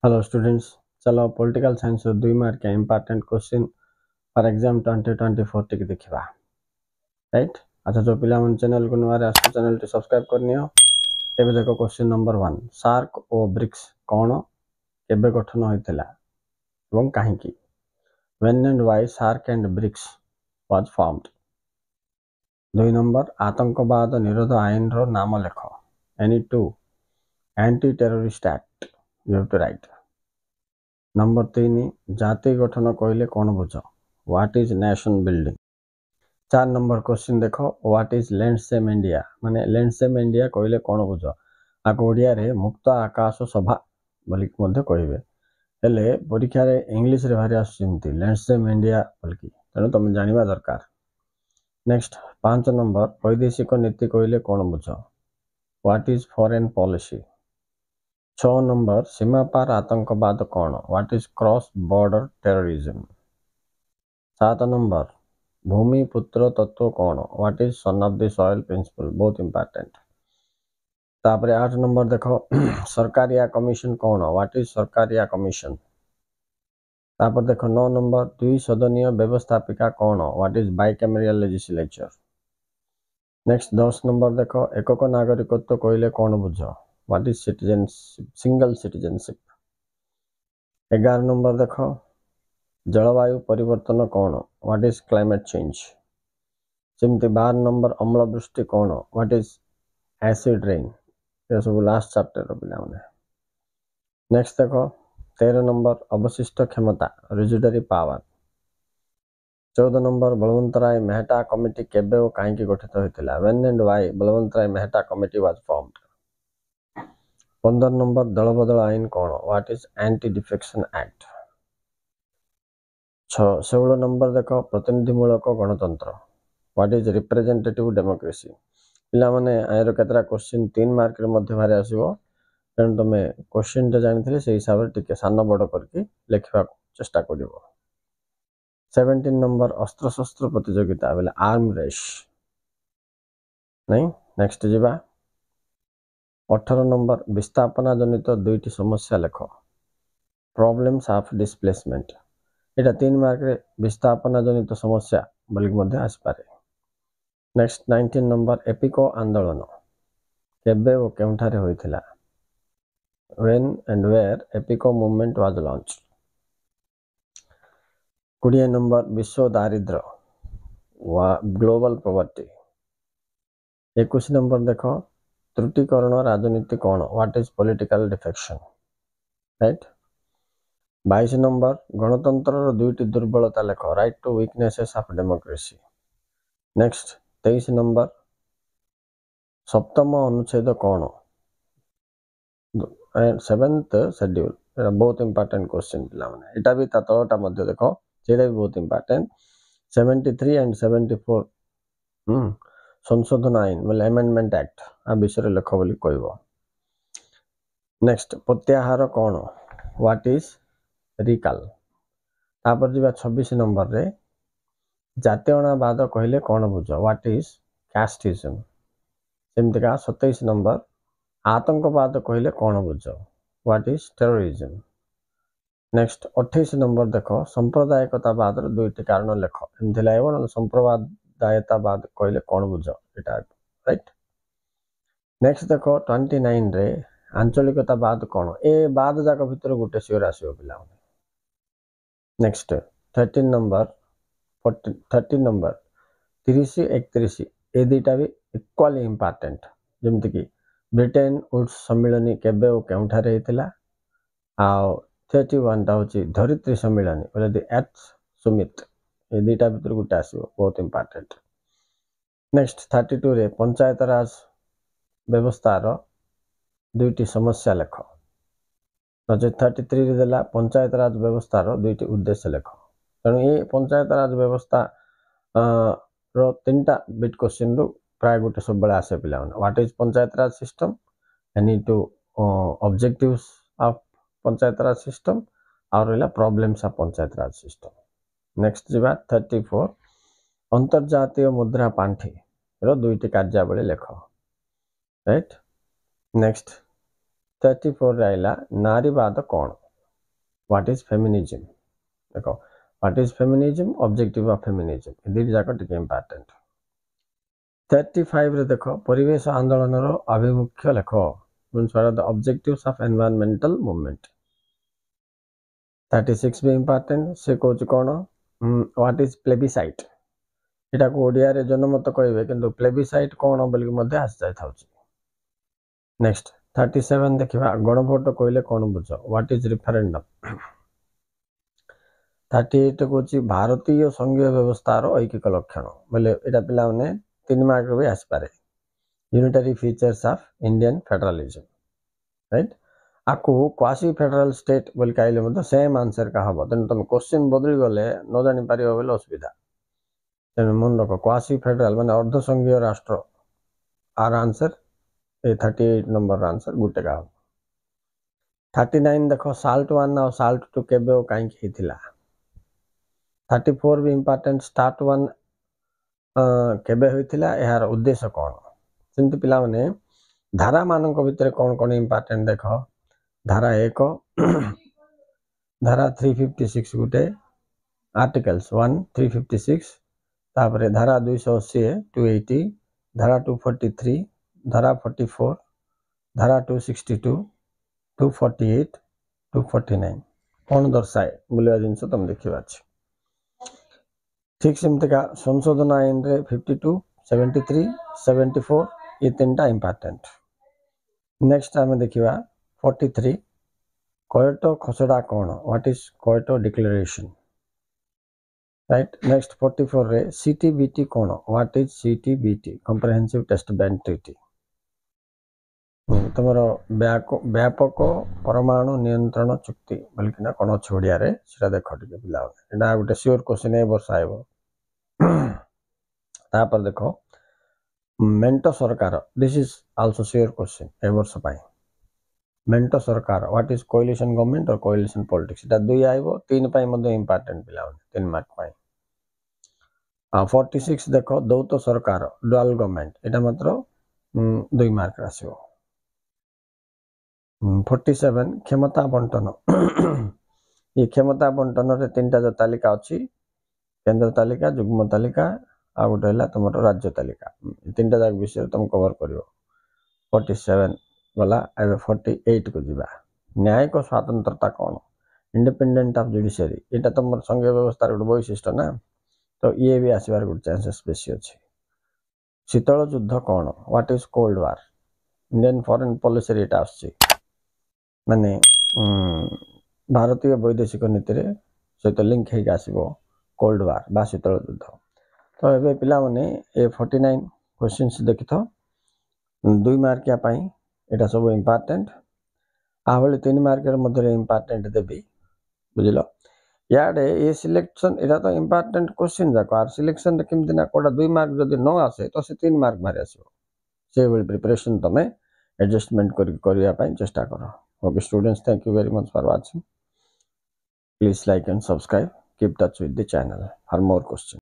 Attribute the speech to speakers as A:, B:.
A: Hello students, चलो political science 2 mark के important question for exam 2024 टिक देखा राइट। अच्छा, जो पिला मन चैनल को नुआ आस चैनल टी सब्सक्राइब करनी हो। एबे देखो क्वेश्चन नंबर 1, सार्क और ब्रिक्स कौन केबे गठन होइतिला एवं काहेकि? When and why SAARC and BRICS was formed. 2 number, आतंकवाद निरोध आईन रो नाम लेख। Any 2 anti terrorist act you have to write. Number 3, जाति गठन कहले कौन बुझ? What is nation building. 4 number question देखो, व्हाट इज लैंडस्केप इंडिया माने लैंडस्केप इंडिया कहले कौन बुझ? आको ओडिया रे मुक्त आकाश सभा बोली मध्य कहबे, हेले परीक्षा रे इंग्लिश रे भारी आसुचिंती लैंडस्केप इंडिया बोलकी, तेणु तुम जानिबा दरकार। नेक्स्ट 5 नंबर, वैदेशिक नीति कहले कौन बुझ? What is foreign policy. 6 number, सीमा पार आतंकवाद कौन? What is cross border terrorism. 7 number, भूमि पुत्र तत्व कौन? What is son of the soil principle, बहुत इंपोर्टेंट। तापरे 8 नंबर देखो, सरकारिया कमीशन कौन? What is Sarkaria commission. तापर देखो 9 नंबर, द्विसदनीय व्यवस्थापिका कौन? What is bicameral legislature. Next 10 number देखो, एकक नागरिकत्व कहले कौन बुझ? What is citizenship, single citizenship. 11 number देखो, जलवायु परिवर्तन कौन? What is climate change. सेमती 12 नंबर, अम्लवृष्टि कौन? What is acid rain. ये सब लास्ट चैप्टर पिला माने। नेक्स्ट देखो 13 नंबर, अवशिष्ट क्षमता residuary power. 14 number, Balwantrai Mehta committee केबे और काहेकि गठित होइतिला? When and why Balwantrai Mehta committee was formed. 15 number, दलबदल आईन कौन? What is anti defection act. 16 number देखो, प्रतिनिधिमूलक गणतंत्र व्हाट इज रिप्रेजेंटेटिव डेमोक्रेसी। पिला माने आयर केतरा क्वेश्चन 3 मार्क रे मध्य भारे आसीबो, तेणु तुम क्वेश्चन टा जानिथिले से हिसाब रे टिके सान बड़ करके लिखवा चेष्टा करिवो। 17 नंबर, अस्त्र शस्त्र प्रतियोगिता बेले आर्म रेस नहीं। नेक्स्ट जीवा 18 नंबर, विस्थापना जनित दुईटी समस्या लेख। Problems of displacement, Etah 3 mark रे विस्थापना जनित समस्या बोली मध्य आसी पारे। नेक्स्ट 19 नंबर, एपिको आंदोलन केबे और केउठारे होइथिला? When and where Appiko movement was launched. 20 number, विश्व दारिद्र्य ग्लोबल पॉवर्टी। 21 नंबर देखो, त्रुटिकरण राजनीति कौन? What is political defection, write. 22 number, गणतंत्र दुईटी दुर्बलता लेख। Write two weaknesses of democracy. Next 23 number, सप्तम अनुच्छेद कौन? 7th शेड्यूल, बहुत इंपोर्टेंट क्वेश्चन पिला माने, एटा भी तळटा मध्य देखो, जेटा भी बहुत इंपोर्टेंट। 73 एंड 74 संशोधन आईन बोले अमेंडमेंट एक्ट आ विषय लेख बोली कहबो। नेक्स्ट प्रत्याहार कौन? What is recall. तापर जीवा 26 नंबर रे, जातीयतावाद कहले कौन बुझ? What is casteism. सेमतिका 27 नंबर, आतंकवाद कहले कौन बुझ? What is terrorism. Next 28 number देखो, सांप्रदायिकतावाद दुईटी कारण लेख। एमथि लागो सांप्रदायिकतावाद कहले कौन बुझ, एटा राइट। नेक्स्ट देखो 29 रे, आंचलिकतावाद कौन? ए बाद जाक भितर गोटे सियोर आसीबो पिला। नेक्स्ट 13 नंबर 30 नंबर 30 31 ए दुईटा भी इक्वाली इंपोर्टेंट। जेमति कि ब्रिटेन वुड्स सम्मेलन केबे और केउठारे हेतिला, आ 31 टा होची धरित्री सम्मेलन बोले द एथ सुमित, ए दुईटा भितर गोटे आसीबो, बहुत इंपोर्टेंट। नेक्स्ट 32 रे, पंचायत राज व्यवस्था रो दुईटी समस्या लेख। 33 रे देला पंचायत राज व्यवस्था रो दुईटी उद्देश्य लेख। तेणु ये पंचायत राज व्यवस्था रो 3टा बिट क्वेश्चन रो प्राय गोटे सब बेला आसे पिला। What is panchayat Raj system, any two objectives of panchayat Raj system और रहला problems of panchayat Raj system. Next जीवा 34, अंतर्जातीय मुद्रा पांठी रो दुईटी कार्यावली लेख, राइट। नेक्स्ट 34 रहा नारीवाद कौन? व्हाट इज फेमिनिज्म देखो what is feminism objective of feminism दी जाक टिके इंपोर्टेंट 35 रे देखो परिवेश आंदोलन रो अभिमुख्य लेख means what are the objectives of environmental movement 36 भी इंपोर्टेंट से कहूँ कौन व्हाट इज प्लेबिसाइट एटा को ओडिया रे जनमत कहबे किंतु प्लेबिसाइट कौन बोली मध्य आस जाय थाउची नेक्स्ट 37 देखिबा गणभोट कहले कौन बुझ व्हाट इज रेफरेंडम 38 कहूँ भारतीय संघीय व्यवस्था रो ऐकिक लक्षण बोले एटा पिला माने 3 मार्क भी आस पारे unitary features of Indian federalism right आकु क्वासी फेडरल स्टेट बोल कहले मत सेम आंसर का हबो तने तुम क्वेश्चन बदली गले न जानि पारियो बोले असुविधा तेन मन रख क्वासी फेडरल माने अर्ध संघीय राष्ट्र आर आंसर ए 38 नंबर आंसर गुटे का 39 देखो साल्ट 1 और साल्ट 2 केबे काई हेतिला 34 भी इंपोर्टेंट स्टार्ट 1 केबे होइतिला यार उद्देश्य कोन सिंत पिला माने धारा मानक भितर कोन कोन इंपोर्टेंट देखो धारा 1 धारा 356 गुटे आर्टिकल्स 1 356 तापरे धारा 280 280 धारा 243 धारा 44 धारा 262 248 249 कौन दर्शाए बोलिया जिनस तुम देखिबा अछि ठीक सेमते का संशोधन आईन रे 52 73 74 ये तीनटा इंपोर्टेंट नेक्स्ट आमे देखिबा 43 कोयटो खसडा कौन what is Kyoto declaration right next 44 रे सीटीबीटी कौन what is CTBT comprehensive test ban treaty तुमरो व्यापक परमाणु नियंत्रण चुक्ति बल्कि कौन छोड़िया रे सेटा देखो टिके पिला एटा गोटे श्योर क्वेश्चन ए वर्ष आइबो तापर देखो मेंटो सरकार this is also sure question ए वर्ष पाई मेंटो सरकार व्हाट इज कोलिशन गवर्नमेंट और कोलिशन पॉलिटिक्स एटा दुई आइबो तीन पाई मध्ये इंपोर्टेंट पिला 3 मार्क पाई 46 देखो दौत सरकार डुअल गवर्नमेंट एटा मात्र 2 मार्क आसीबो 47 क्षमता बंटन ये क्षमता बंटन रे तीनटा जो तालिका अछि केंद्र तालिका युग्म तालिका आ गोटे हला तुमरो राज्य तालिका तीनटा जाक विषय तुम कवर करियो 47 वाला एबे 48 को जिबा न्यायिक स्वतंत्रता कौन इंडिपेंडेंट ऑफ जुडिशियरी एटा तुम संघीय व्यवस्था रो वैशिष्ट्य ना तो ये भी आसीबार गुड चांसेस बेसी अछि शीतल युद्ध कौन what is cold war Indian foreign policy रे एटा आछि माने भारतीय वैदेशिक नीति रे सहित लिंक हे आसीबो कोल्ड वार बा शीतल युद्ध तो एबे पिला माने ए 49 क्वेश्चंस देखिथो 2 मार्क या पाई एटा सब इंपोर्टेंट आवले 3 मार्क रे मध्ये इंपोर्टेंट देबी बुझिलो याडे ए सिलेक्शन एटा तो इंपोर्टेंट क्वेश्चन जाको आर सिलेक्शन रे किम दिना कोडा 2 मार्क जदी न आसे तो से 3 मार्क मारे आसीबो से वेल प्रिपरेशन तमे एडजस्टमेंट करिया पाई चेष्टा करो okay students thank you very much for watching please like and subscribe keep touch with the channel for more questions